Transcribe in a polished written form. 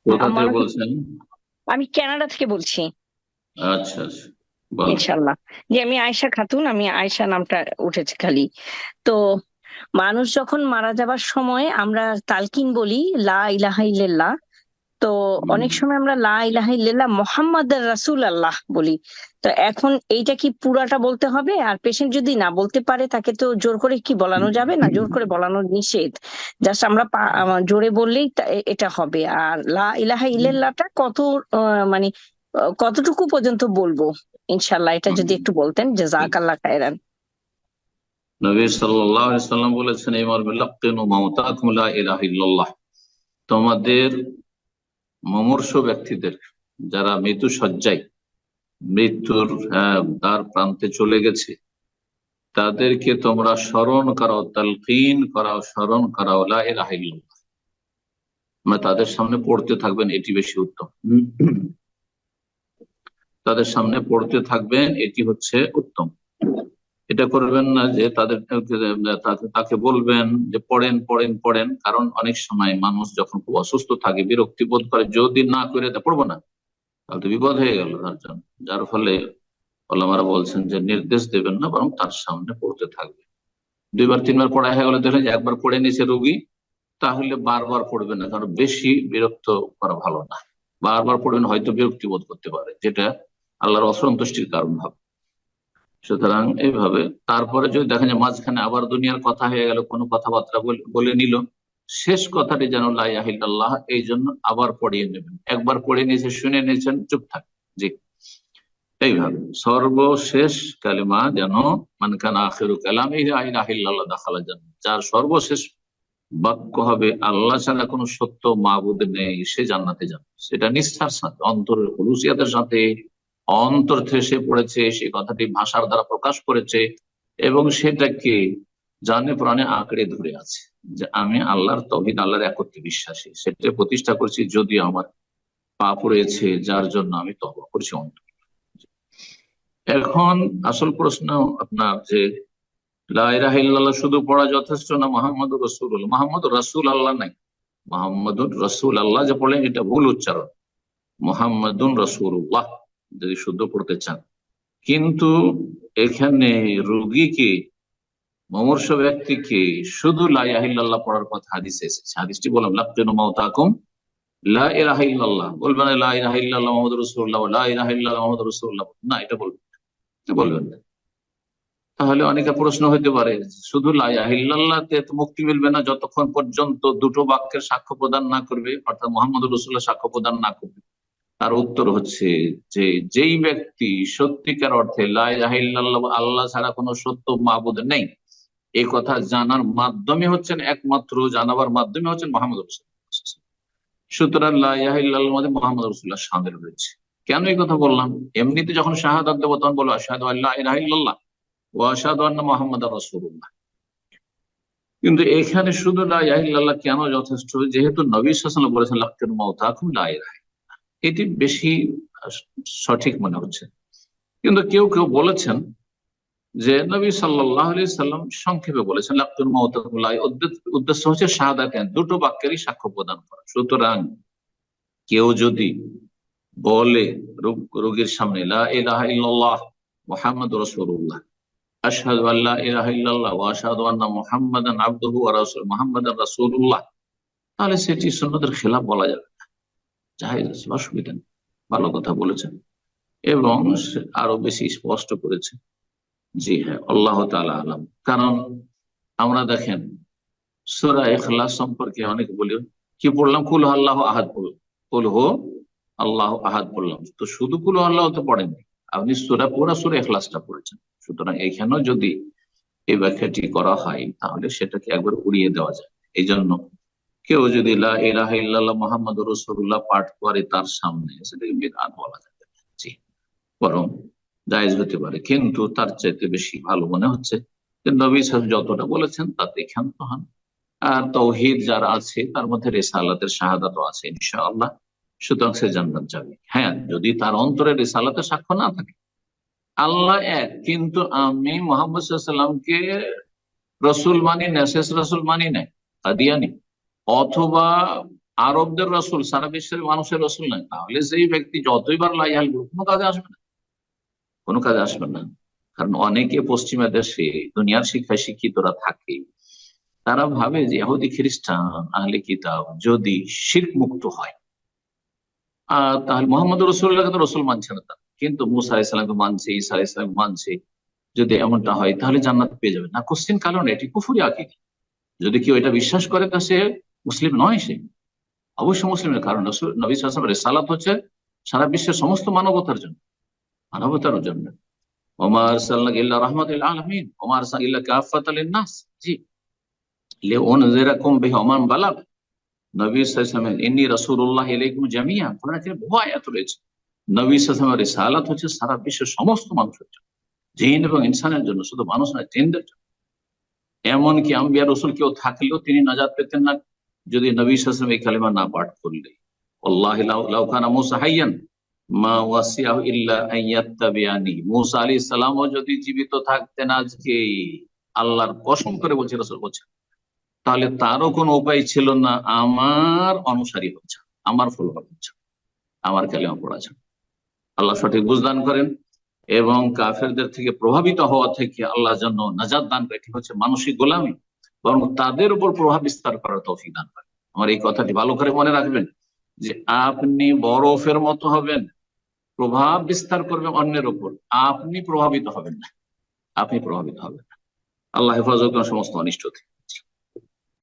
কোথা থেকে আমার বলছেন? আমি কানাডা থেকে বলছি। আচ্ছা আচ্ছা, বলেন। ইনশাল্লাহ। যে আমি আয়েশা খাতুন, আমি আয়েশা নামটা উঠেছে খালি। তো মানুষ যখন মারা যাবার সময় আমরা তালকিন বলি লা ইলাহা ইল্লাল্লাহ। তো অনেক সময় আমরা লা ইলাহা ইল্লাল্লাহ মুহাম্মাদুর রাসূলুল্লাহ বলি। তো এখন এইটা কি পুরাটা বলতে হবে? আর পেশেন্ট যদি না বলতে পারে তাকে তো জোর করে কি বলানো যাবে না? জোর করে বলানো নিষেধ। জাস্ট আমরা জোরে বললেই এটা হবে। আর লা ইলাহা ইল্লাল্লাহটা কত মানে কতটুকু পর্যন্ত বলবো? ইনশাল্লাহ এটা যদি একটু বলতেন, জাযাকাল্লাহ খায়রান। নবী সাল্লাল্লাহু আলাইহি সাল্লাম বলেছেন, এই মর্মে লাক্কিনু মাউতাকুম লা ইলাহা ইল্লাল্লাহ। তোমাদের মুমূর্ষু ব্যক্তিদের, যারা মৃত্যু শয্যায়, মৃত্যুর দ্বার প্রান্তে চলে গেছে, তাদেরকে তোমরা স্মরণ করাও, তালকিন করাও, স্মরণ করাও লা ইলাহা ইল্লাল্লাহ। মানে তাদের সামনে পড়তে থাকবেন, এটি বেশি উত্তম। তাদের সামনে পড়তে থাকবেন, এটি হচ্ছে উত্তম। এটা করবেন না যে তাকে বলবেন যে পড়েন পড়েন পড়েন, কারণ অনেক সময় মানুষ যখন খুব অসুস্থ থাকে বিরক্তি বোধ করে, যদি না করে পড়বো না তাহলে তো বিপদ হয়ে গেল তার জন্য। যার ফলে ওলামারা বলছেন যে নির্দেশ দেবেন না, বরং তার সামনে পড়তে থাকবে। দুইবার তিনবার পড়া হয়ে গেলে দেখলেন যে একবার পড়ে নিয়েছে রোগী, তাহলে বারবার পড়বে না, কারণ বেশি বিরক্ত করা ভালো না। বারবার পড়বেন, হয়তো বিরক্তি বোধ করতে পারে, যেটা আল্লাহর অসন্তুষ্টির কারণ হবে। সুতরাং এইভাবে তারপরে যদি দেখেন যে মাঝখানে আবার দুনিয়ার কথা হয়ে গেল, কোনো কথাবার্তা বলে নিল, শেষ কথাটি যেন লা ইলাহা ইল্লাল্লাহ, এই জন্য আবার পড়িয়ে নেবেন। একবার পড়ে নিয়েছে, শুনে নিয়েছেন, চুপ থাক। জি, এইভাবে সর্বশেষ কালিমা যেন মান কানা আখিরু কালামিহি লা ইলাহা ইল্লাল্লাহ দাখালাল জান্নাহ, যার সর্বশেষ বাক্য হবে আল্লাহ ছাড়া কোনো সত্য মাবুদ নেই, সে জান্নাতে যাবে। সেটা নিষ্ঠার সাথে, অন্তরের খুলুসিয়াতের সাথে, অন্তর থেকে সে পড়েছে, সে কথাটি ভাষার দ্বারা প্রকাশ করেছে, এবং সেটাকে জানে প্রাণে আঁকড়ে ধরে আছে যে আমি আল্লাহর তৌহিদ, আল্লাহর একত্বে বিশ্বাসী, সেটা প্রতিষ্ঠা করছি, যদিও আমার পাপ রয়েছে যার জন্য আমি তওবা করছি অন্তর। এখন আসল প্রশ্ন আপনার যে লা ইলাহা ইল্লাল্লাহ শুধু পড়া যথেষ্ট না মুহাম্মাদুর রাসূলুল্লাহ? মুহাম্মাদুর রাসূল আল্লাহ নাই, মুহাম্মাদুর রাসূল আল্লাহ যে পড়লেন এটা ভুল উচ্চারণ। মুহাম্মাদুন রাসূলুল্লাহ যদি শুদ্ধ পড়তে চান। কিন্তু এখানে রোগীকে, মুমূর্ষ ব্যক্তিকে শুধু লা ইলাহা ইল্লাল্লাহ পড়ার কথা হাদিসে এসেছে। হাদিসটি বললাম, লাক্কিনু মাউতাকুম লা ইলাহা ইল্লাল্লাহ। বলবেন না লা ইলাহা ইল্লাল্লাহ মুহাম্মাদুর রাসূলুল্লাহ, লা ইলাহা ইল্লাল্লাহ মুহাম্মাদুর রাসূলুল্লাহ, না, এটা বলবেন না। তাহলে অনেকে প্রশ্ন হইতে পারে, শুধু লা ইলাহা ইল্লাল্লাহতে তো মুক্তি মিলবে না যতক্ষণ পর্যন্ত দুটো বাক্যের সাক্ষ্য প্রদান না করবে, অর্থাৎ মুহাম্মদুর রাসূলুল্লাহ সাক্ষ্য প্রদান না করবে। তার উত্তর হচ্ছে যে যেই ব্যক্তি সত্যিকার অর্থে লা ইলাহা ইল্লাল্লাহ, আল্লাহ ছাড়া কোনো সত্য মাবুদ নেই, এই কথা জানার মাধ্যমে হচ্ছেন, একমাত্র জানাবার মাধ্যমে হচ্ছেন মুহাম্মদ রাসূলুল্লাহ। সুতরাং লা ইলাহা ইল্লাল্লাহর মধ্যে মুহাম্মদ রাসূলুল্লাহ শামিল রয়েছে। কেন এই কথা বললাম? এমনিতে যখন শাহাদাত দেব তখন বলবো আশহাদু আল্লা ইলাহা ইল্লাল্লাহ ওয়া আশহাদু আন্না মুহাম্মাদার রাসূলুল্লাহ। কিন্তু এখানে শুধু লা ইলাহা ইল্লাল্লাহ কেন যথেষ্ট? যেহেতু নবী সাল্লাল্লাহু আলাইহি ওয়াসাল্লাম বলেছেন লাক্কিনু মাউতাকুম লা ইলাহা ইল্লাল্লাহ, এটি বেশি সঠিক মনে হচ্ছে। কিন্তু কেউ কেউ বলেছেন যে নবী সাল্লাল্লাহু আলাইহি সাল্লাম সংক্ষেপে বলেছেন লাক্কিনু মাউতাকুম লা, উদ্দেশ্য হচ্ছে শাহাদাতান, দুটো বাক্যেরই সাক্ষ্য প্রদান করা। সুতরাং কেউ যদি বলে রোগীর সামনে লা ইলাহা ইল্লাল্লাহ মুহাম্মাদুর রাসূলুল্লাহ, আশহাদু আল্লা ইলাহা ইল্লাল্লাহ ওয়া আশহাদু আন্না মুহাম্মাদান আবদুহু ওয়া রাসূলুহু, মুহাম্মাদান রাসূলুল্লাহ, তাহলে সেটি সুন্নাতের খেলাফ বলা যাবে না, জায়েজ আছে, অসুবিধা নেই। ভালো কথা বলেছেন, এবং আরো বেশি স্পষ্ট করেছে। জি হ্যাঁ, আল্লাহ তাআলা আলাম। কারণ আমরা দেখেন সূরা ইখলাস সম্পর্কে অনেক বলি, কি পড়লাম? কুল হু আল্লাহু আহাদ পড়লাম, কুল হু আল্লাহু আহাদ পড়লাম, তো শুধু কুল হু আল্লাহু তো পড়েননি, আপনি পুরা সূরা ইখলাসটা পড়েছেন। সুতরাং এখানেও যদি এই ব্যাখ্যাটি করা হয় তাহলে সেটাকে একবার উড়িয়ে দেওয়া যায়। এই জন্য কেউ যদি লা ইলাহা ইল্লাল্লাহ মুহাম্মাদুর রাসূলুল্লাহ পাঠ করে তার সামনে, সেটাকে বিদআত বলা যাবে না। জি, বরং জায়েজ হতে পারে, কিন্তু তার চাইতে বেশি ভালো মনে হচ্ছে যে নবী সাল্লাল্লাহু যতটা বলেছেন তাতে ক্ষান্ত হন। আর তৌহিদ যার আছে তার মধ্যে রিসালাতের শাহাদাতও আছে ইনশাআল্লাহ, সুতরাং সে জান্নাত যাবে। হ্যাঁ, যদি তার অন্তরে রিসালাতের সাক্ষ্য না থাকে, আল্লাহ এক কিন্তু আমি মুহাম্মদ সাল্লাল্লাহু আলাইহি ওয়াসাল্লামকে রসুল মানি না, শেষ রসুল মানি না, কাদিয়ানি, অথবা আরবদের রসুল, সারা বিশ্বের মানুষের রসুল নয়, তাহলে সেই ব্যক্তি যতইবার লা ইলাহা ইল্লাল্লাহ কোনো কাজে আসবে না, কোনো কাজে আসবে না। কারণ অনেকে পশ্চিমা দেশে দুনিয়ার শিক্ষায় শিক্ষিতরা থাকে, তারা ভাবে যে ইহুদি খ্রিস্টান আহলে কিতাব যদি শিরক মুক্ত হয় তাহলে মোহাম্মদ রসুল্লাহকে তো রসুল মানছে না তারা, কিন্তু মুসা আলাইহিসসালামকে মানছে, ঈসা আলাইহিসসালামকে মানছে। যদি এমনটা হয় তাহলে জান্নাত পেয়ে যাবে না, কোশ্চিন কারণ এটি কুফরি আকীদা। যদি কেউ এটা বিশ্বাস করে তা সে মুসলিম নয়, সে অবশ্যই মুসলিমের। কারণ নবী সাল্লাল্লাহু আলাইহি ওয়াসাল্লামের রিসালাত হচ্ছে সারা বিশ্বের সমস্ত মানবতার জন্য, মানবতার জন্য। ওমা আরসালনাকা ইল্লা রাহমাতাল লিল আলামিন ওমা আরসালনাকা ইল্লা কাফাতাল লিন-নাস, জি, লিউনযিরাকুম বিহি ওয়া মান বালাগ। নবী সাল্লাল্লাহু আলাইহি ওয়াসাল্লাম ইন্নী রাসূলুল্লাহ ইলাইকুম জামিআ, কোরআনে বহু আয়াত রয়েছে। নবী সাল্লাল্লাহু আলাইহি ওয়াসাল্লামের রিসালাত হচ্ছে সারা বিশ্বের সমস্ত মানুষের জন্য, জিন এবং ইনসানের জন্য, শুধু মানুষ না, জিনদের জন্য। এমনকি আম্বিয়া রসুল কেউ থাকলেও তিনি নাজাত পেতেন না যদি নবী সাল্লাল্লাহু আলাইহি ওয়াসাল্লাম এই কালিমা না পাঠ করলে। ওয়াল্লাহি লাউ কানা মূসা হাইয়ান মা ওয়াসিয়াহু ইল্লা আন ইয়াত্তাবিআনি, মূসা আলাইহিস সালামও যদি জীবিত থাকতেন আজকে, আল্লাহর কসম করে বলছে রাসূল বলছেন, তাহলে তারও কোনো উপায় ছিল না আমার অনুসারী হচ্ছে, আমার ফলোয়ার হচ্ছে, আমার কালিমা পড়া ছাড়া। আল্লাহ সঠিক বুঝদান করেন এবং কাফেরদের থেকে প্রভাবিত হওয়া থেকে আল্লাহ যেন নাজাত দান করে। এটি হচ্ছে মানসিক গোলামি, বরং তাদের উপর প্রভাব বিস্তার করার তৌফিক দান করে। আমার এই কথাটি ভালো করে মনে রাখবেন যে আপনি বরফের মতো হবেন, প্রভাব বিস্তার করবেন অন্যের উপর, আপনি প্রভাবিত হবেন না, আপনি প্রভাবিত হবেন না। আল্লাহ হেফাজত করেন সমস্ত অনিষ্ট থেকে।